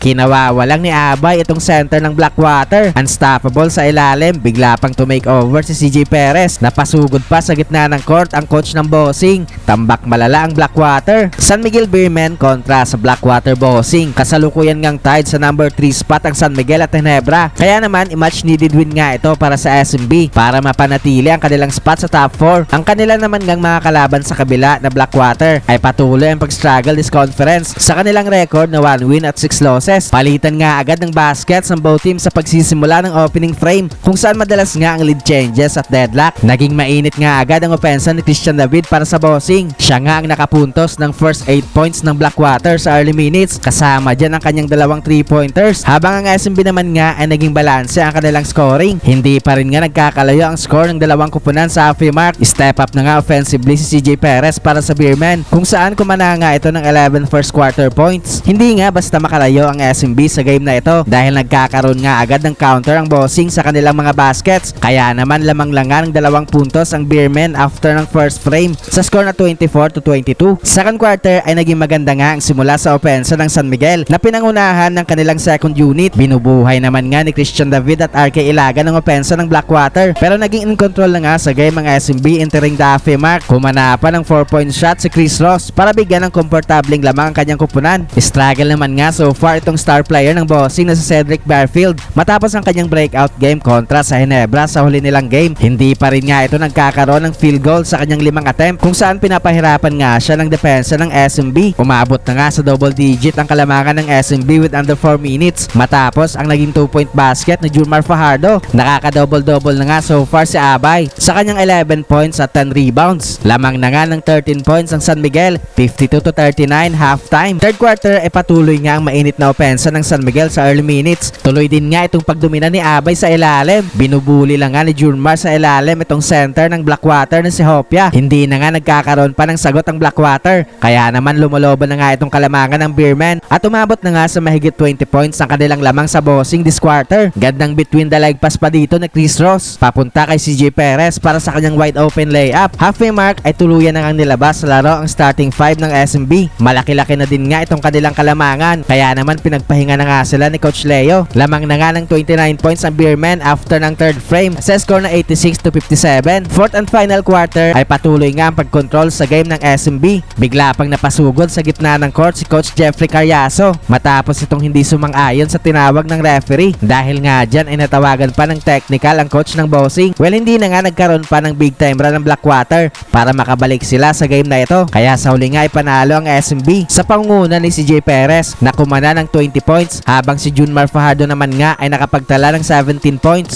Kinawawalang ni Abay itong center ng Blackwater. Unstoppable sa ilalim, bigla pang to make over si CJ Perez. Napasugod pa sa gitna ng court ang coach ng Bossing. Tambak malala ang Blackwater. San Miguel Beermen kontra sa Blackwater Bossing. Kasalukuyan ngang tied sa number 3 spot ang San Miguel at Ginebra. Kaya naman i-match needed win nga ito para sa SMB para mapanatili ang kanilang spot sa top 4. Ang kanila naman ngang mga kalaban sa kabila na Blackwater ay patuloy ang pag-struggle this conference sa kanilang record na 1 win at 6 losses. Palitan nga agad ng baskets ng both teams sa pagsisimula ng opening frame kung saan madalas nga ang lead changes at deadlock. Naging mainit nga agad ang opensa ni Christian David para sa Bossing. Siya nga ang nakapuntos ng first 8 points ng Blackwater sa early minutes, kasama dyan ang kanyang dalawang 3-pointers, habang ang SMB naman nga ay naging balanse ang kanilang scoring. Hindi pa rin nga nagkakalayo ang score ng dalawang kupunan sa halfway mark. Step up na nga offensively si CJ Perez para sa Beermen kung saan kumana nga ito ng 11 first quarter points. Hindi nga basta makalayo ang SMB sa game na ito dahil nagkakaroon nga agad ng counter ang Bossing sa kanilang mga baskets, kaya naman lamang-langan ng 2 puntos ang Beermen after ng first frame sa score na 24-22. Second quarter ay naging maganda nga ang simula sa opensa ng San Miguel na pinangunahan ng kanilang second unit. Binubuhay naman nga ni Christian David at RK Ilaga ng opensa ng Blackwater, pero naging in control na nga sa game ang SMB entering the halfway mark. Kumana pa ng 4-point shot si Chris Ross para bigyan ng komportabling lamang ang kanyang kupunan. Struggle naman nga so far itong star player ng Bossing na si Cedric Barfield matapos ang kanyang breakout game kontra sa Ginebra sa huli nilang game. Hindi pa rin nga ito nagkakaroon ng field goal sa kanyang 5 attempt kung saan pinapahirapan nga siya ng depensa ng SMB. Umabot na nga sa double digit ang kalamangan ng SMB with under 4 minutes matapos ang naging 2-point basket ni Junmar Fajardo. Nakaka-double-double na nga so far si Abay sa kanyang 11 points at 10 rebounds. Lamang na nga ng 13 points ang San Miguel, 52-39 halftime. Third quarter ay patuloy nga ang mainit na opensa ng San Miguel sa early minutes. Tuloy din nga itong pagdomina ni Abay sa ilalim. Binubuli lang nga ni Junmar sa ilalim itong center ng Blackwater na si Hopia. Hindi na nga nagkakaroon pa ng sagot ang Blackwater, kaya naman lumoloban na nga itong kalamangan ng Beermen at umabot na nga sa mahigit 20 points ang kanilang lamang sa Bossing this quarter. Gandang between the leg pass pa dito na Chris Ross papunta kay CJ Perez para sa kanyang wide open layup. Halfway mark ay tuluyan na ngang nilabas sa laro ang starting 5 ng SMB. Malaki-laki na din nga itong kanilang kalamangan, kaya naman pinagpahinga na nga sila ni Coach Leo. Lamang na nga ng 29 points ang Beermen after ng third frame sa score na 86-57. Fourth and final quarter ay patuloy nga ang pagkontrol sa game ng SMB. Bigla pang napasugod sa gitna ng court si Coach Jeffrey Carriazo matapos itong hindi sumang-ayon sa tinawag ng referee. Dahil nga dyan ay natawagan pa ng technical ang coach ng Bossing. Well, hindi na nga nagkaroon pa ng big time run ng Blackwater para makabalik sila sa game na ito, kaya sa huli nga ay panalo ang SMB sa pangunguna ni CJ Perez na kumana ng 20 points habang si Junmar Fajardo naman nga ay nakapagtala ng 17 points.